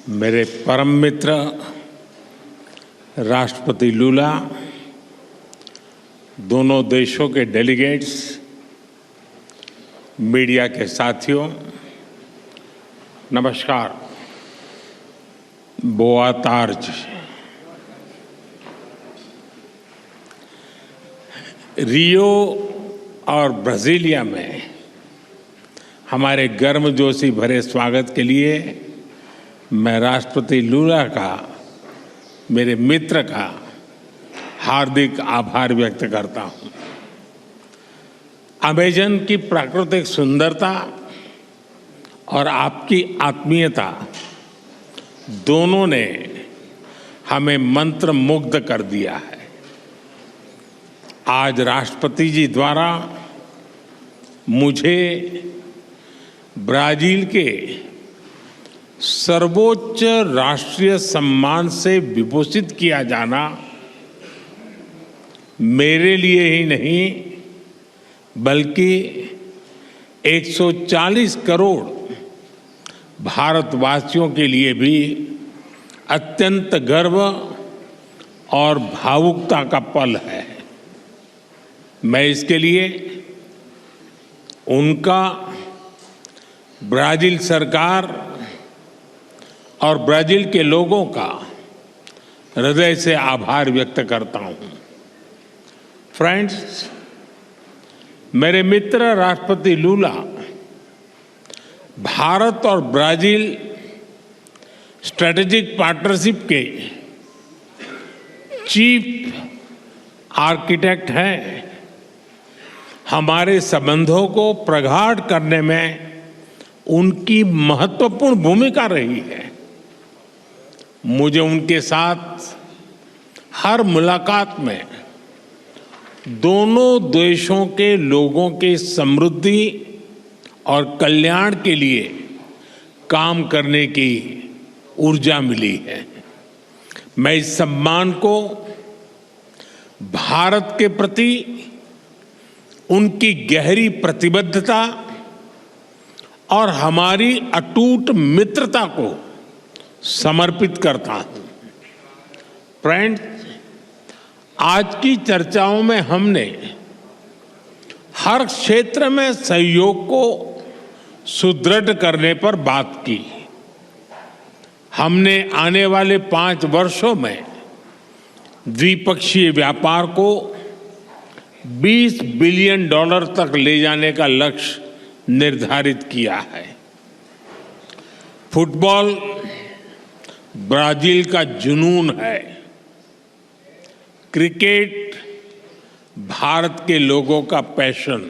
मेरे परम मित्र राष्ट्रपति लूला, दोनों देशों के डेलीगेट्स, मीडिया के साथियों, नमस्कार। बोआ तार्ज। रियो और ब्राजीलिया में हमारे गर्मजोशी भरे स्वागत के लिए मैं राष्ट्रपति लूला का, मेरे मित्र का हार्दिक आभार व्यक्त करता हूं। अमेजन की प्राकृतिक सुंदरता और आपकी आत्मीयता दोनों ने हमें मंत्रमुग्ध कर दिया है। आज राष्ट्रपति जी द्वारा मुझे ब्राजील के सर्वोच्च राष्ट्रीय सम्मान से विभूषित किया जाना मेरे लिए ही नहीं बल्कि 140 करोड़ भारतवासियों के लिए भी अत्यंत गर्व और भावुकता का पल है। मैं इसके लिए उनका, ब्राजील सरकार और ब्राजील के लोगों का हृदय से आभार व्यक्त करता हूं। फ्रेंड्स, मेरे मित्र राष्ट्रपति लूला भारत और ब्राजील स्ट्रेटेजिक पार्टनरशिप के चीफ आर्किटेक्ट हैं। हमारे संबंधों को प्रगाढ़ करने में उनकी महत्वपूर्ण भूमिका रही है। मुझे उनके साथ हर मुलाकात में दोनों देशों के लोगों के समृद्धि और कल्याण के लिए काम करने की ऊर्जा मिली है। मैं इस सम्मान को भारत के प्रति उनकी गहरी प्रतिबद्धता और हमारी अटूट मित्रता को समर्पित करता हूं। फ्रेंड्स, आज की चर्चाओं में हमने हर क्षेत्र में सहयोग को सुदृढ़ करने पर बात की। हमने आने वाले 5 वर्षों में द्विपक्षीय व्यापार को $20 बिलियन तक ले जाने का लक्ष्य निर्धारित किया है। फुटबॉल ब्राजील का जुनून है। क्रिकेट भारत के लोगों का पैशन।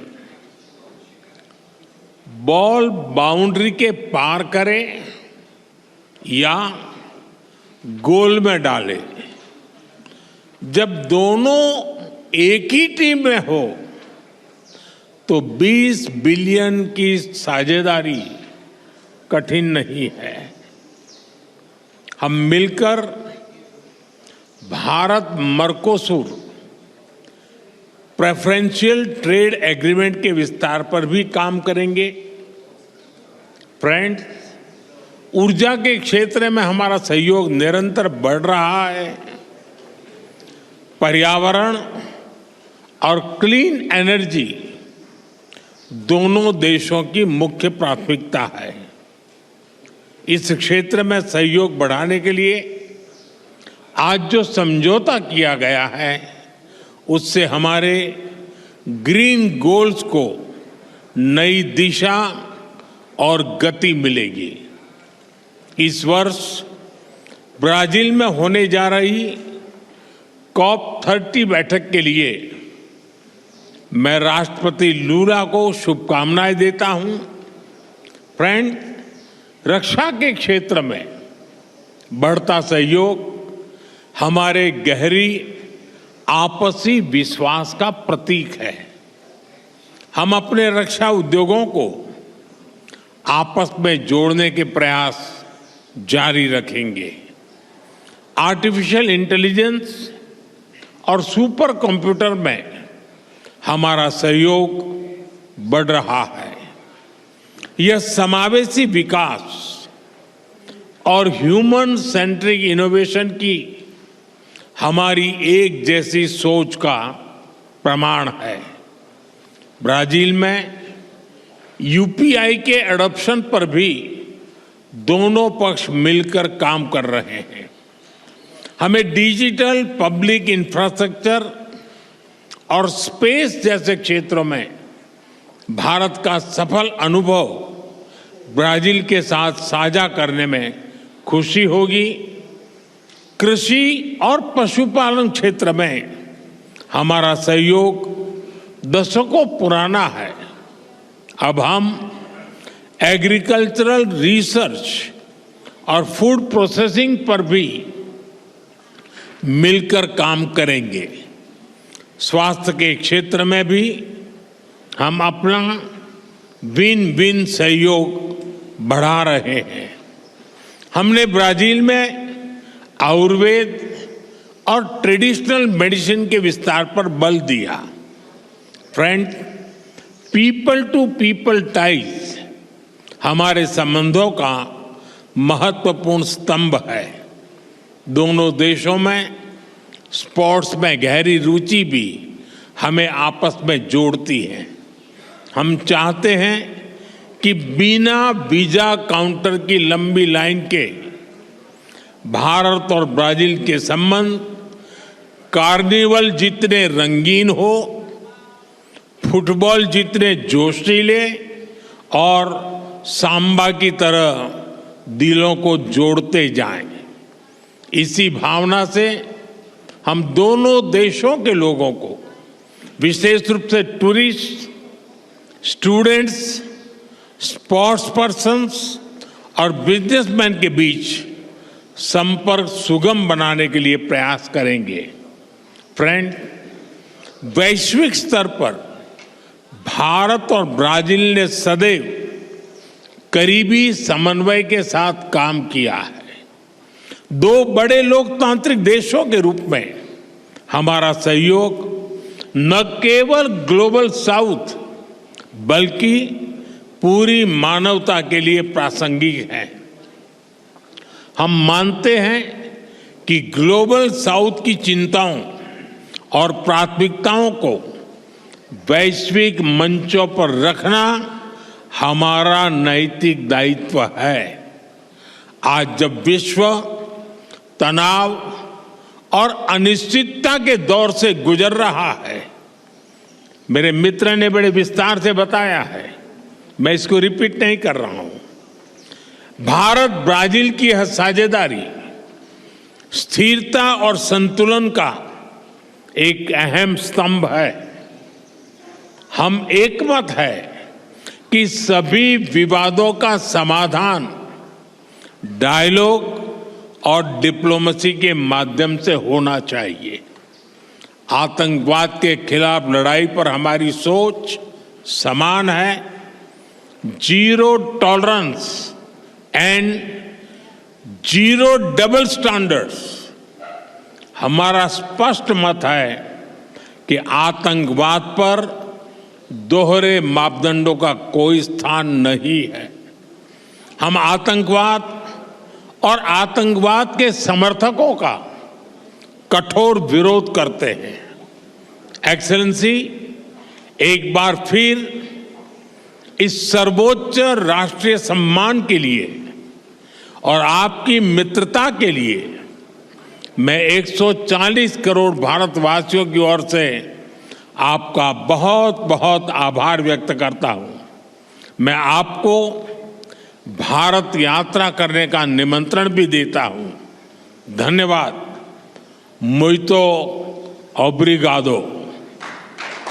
बॉल बाउंड्री के पार करे या गोल में डाले, जब दोनों एक ही टीम में हो तो 20 बिलियन की साझेदारी कठिन नहीं है। हम मिलकर Bharat Mercosur preferential trade agreement के विस्तार पर भी काम करेंगे। फ्रेंड्स, ऊर्जा के क्षेत्र में हमारा सहयोग निरंतर बढ़ रहा है। पर्यावरण और क्लीन एनर्जी दोनों देशों की मुख्य प्राथमिकता है। इस क्षेत्र में सहयोग बढ़ाने के लिए आज जो समझौता किया गया है उससे हमारे ग्रीन गोल्स को नई दिशा और गति मिलेगी। इस वर्ष ब्राजील में होने जा रही COP30 बैठक के लिए मैं राष्ट्रपति लूला को शुभकामनाएं देता हूं। फ्रेंड, रक्षा के क्षेत्र में बढ़ता सहयोग हमारे गहरी आपसी विश्वास का प्रतीक है। हम अपने रक्षा उद्योगों को आपस में जोड़ने के प्रयास जारी रखेंगे। आर्टिफिशियल इंटेलिजेंस और सुपर कंप्यूटर में हमारा सहयोग बढ़ रहा है। यह समावेशी विकास और ह्यूमन सेंट्रिक इनोवेशन की हमारी एक जैसी सोच का प्रमाण है। ब्राजील में यूपीआई के एडॉप्शन पर भी दोनों पक्ष मिलकर काम कर रहे हैं। हमें डिजिटल पब्लिक इंफ्रास्ट्रक्चर और स्पेस जैसे क्षेत्रों में भारत का सफल अनुभव ब्राजील के साथ साझा करने में खुशी होगी। कृषि और पशुपालन क्षेत्र में हमारा सहयोग दशकों पुराना है। अब हम एग्रीकल्चरल रिसर्च और फूड प्रोसेसिंग पर भी मिलकर काम करेंगे। स्वास्थ्य के क्षेत्र में भी हम अपना विन विन सहयोग बढ़ा रहे हैं। हमने ब्राजील में आयुर्वेद और ट्रेडिशनल मेडिसिन के विस्तार पर बल दिया। Friend, people to people ties हमारे संबंधों का महत्वपूर्ण स्तंभ है। दोनों देशों में स्पोर्ट्स में गहरी रुचि भी हमें आपस में जोड़ती है। हम चाहते हैं कि बिना वीजा काउंटर की लंबी लाइन के भारत और ब्राजील के संबंध कार्निवल जितने रंगीन हो, फुटबॉल जितने जोशीले और सांबा की तरह दिलों को जोड़ते जाएं। इसी भावना से हम दोनों देशों के लोगों को, विशेष रूप से टूरिस्ट, स्टूडेंट्स, स्पोर्ट्स पर्सन्स और बिजनेसमैन के बीच संपर्क सुगम बनाने के लिए प्रयास करेंगे। फ्रेंड, वैश्विक स्तर पर भारत और ब्राजील ने सदैव करीबी समन्वय के साथ काम किया है। दो बड़े लोकतांत्रिक देशों के रूप में हमारा सहयोग न केवल ग्लोबल साउथ बल्कि पूरी मानवता के लिए प्रासंगिक है। हम मानते हैं कि ग्लोबल साउथ की चिंताओं और प्राथमिकताओं को वैश्विक मंचों पर रखना हमारा नैतिक दायित्व है। आज जब विश्व तनाव और अनिश्चितता के दौर से गुजर रहा है, मेरे मित्र ने बड़े विस्तार से बताया है, मैं इसको रिपीट नहीं कर रहा हूं। भारत ब्राजील की यह साझेदारी स्थिरता और संतुलन का एक अहम स्तंभ है। हम एकमत है कि सभी विवादों का समाधान डायलॉग और डिप्लोमेसी के माध्यम से होना चाहिए। आतंकवाद के खिलाफ लड़ाई पर हमारी सोच समान है। Zero tolerance and zero double standards हमारा स्पष्ट मत है कि आतंकवाद पर दोहरे मापदंडों का कोई स्थान नहीं है। हम आतंकवाद और आतंकवाद के समर्थकों का कठोर विरोध करते हैं। एक्सेलेंसी, एक बार फिर इस सर्वोच्च राष्ट्रीय सम्मान के लिए और आपकी मित्रता के लिए मैं 140 करोड़ भारतवासियों की ओर से आपका बहुत बहुत आभार व्यक्त करता हूं। मैं आपको भारत यात्रा करने का निमंत्रण भी देता हूं। धन्यवाद। मुइतो ओब्रिगादो।